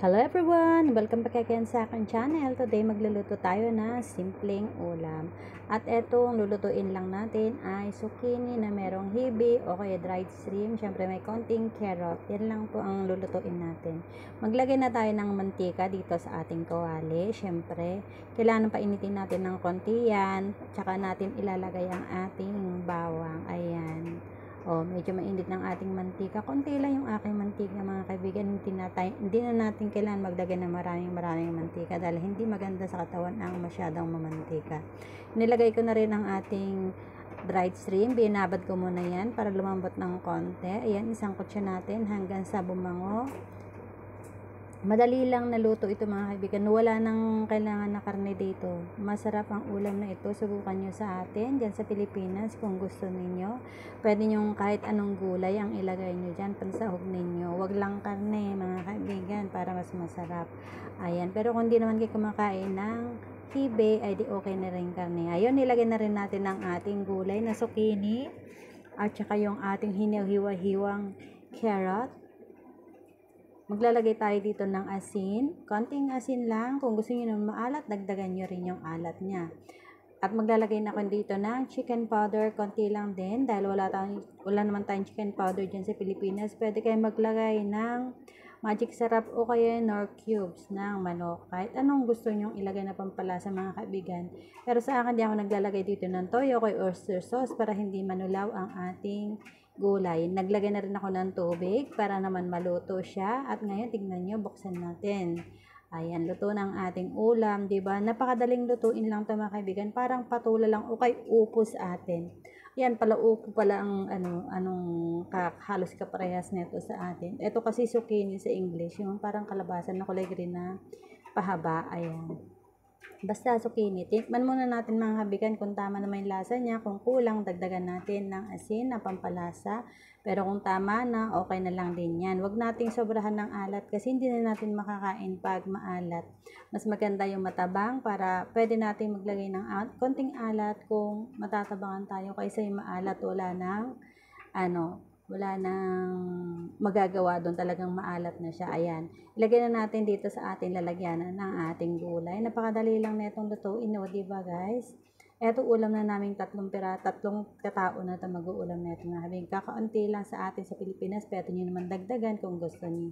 Hello everyone! Welcome back again sa aking channel. Today magluluto tayo na simpleng ulam. At etong lulutuin lang natin ay zucchini na merong hibi o kaya dried shrimp. Siyempre may konting carrot. Yan lang po ang lulutuin natin. Maglagay na tayo ng mantika dito sa ating kawali. Siyempre, kailangan painitin natin ng konti yan. Tsaka natin ilalagay ang ating bawang. Ayan. Medyo mainit ng ating mantika. Konti lang yung aking mantika mga kaibigan. Hindi na natin kailangan maglagay ng maraming mantika dahil hindi maganda sa katawan ang masyadong mamantika. Nilagay ko na rin ang ating dried shrimp. Binabad ko muna yan para lumambot ng konti. Ayan, isangkot siya natin hanggang sa bumango. Madali lang naluto ito mga kaibigan. Wala nang kailangan na karne dito. Masarap ang ulam na ito. Subukan nyo sa atin dyan sa Pilipinas kung gusto ninyo. Pwede nyo kahit anong gulay ang ilagay nyo dyan pansahog ninyo. Wag lang karne mga kaibigan para mas masarap. Ayan. Pero kung di naman kayo kumakain ng hibe ay di okay na rin karne. Ayun, nilagay na rin natin ang ating gulay na zucchini at saka yung ating hinihiwa-hiwang carrot. Maglalagay tayo dito ng asin. Konting asin lang. Kung gusto niyo ng maalat, dagdagan niyo rin yung alat niya. At maglalagay na ako dito ng chicken powder. Konti lang din. Dahil wala naman tayong chicken powder dyan sa Pilipinas. Pwede kayo maglagay ng magic sarap o kaya nor cubes ng manok. Kahit anong gusto nyong ilagay na pampalasa mga kaibigan. Pero sa akin, di ako naglalagay dito ng toyo o oyster sauce para hindi manulaw ang ating gulay. Naglagay na rin ako ng tubig para naman maluto siya. At ngayon, tignan nyo, buksan natin. Ayan, luto ng ating ulam, diba? Napakadaling lutuin lang ito mga kaibigan. Parang patula lang o kay upo sa atin. Ayan pala, upo pala ang halos kaparehas nito sa atin. Ito kasi zucchini sa English, yung parang kalabasan na kulay green na pahaba. Ayan. Basta zucchini. Tikman muna natin mga kaibigan kung tama naman yung lasa niya. Kung kulang, dagdagan natin ng asin na pampalasa. Pero kung tama na, okay na lang din yan. Huwag nating sobrahan ng alat kasi hindi na natin makakain pag maalat. Mas maganda yung matabang para pwede natin maglagay ng konting alat kung matatabangan tayo kaysa yung maalat wala nang magagawa doon, talagang maalat na siya. Ayan, ilagay na natin dito sa ating lalagyanan ng ating gulay. Napakadali lang na itong lutuin, diba guys? Eto ulam na namin tatlong katao na ito mag-uulam na ito. Kakaunti lang sa atin sa Pilipinas, pero nyo naman dagdagan kung gusto niyo.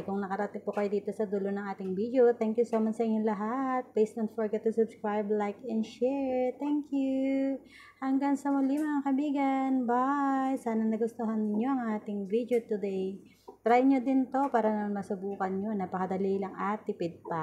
Kung nakarating po kayo dito sa dulo ng ating video, thank you so much sa inyong lahat. Please don't forget to subscribe, like, and share. Thank you. Hanggang sa muli mga kaibigan. Bye! Sana nagustuhan niyo ang ating video today. Try nyo din to para naman masubukan nyo. Napakadali lang at tipid pa.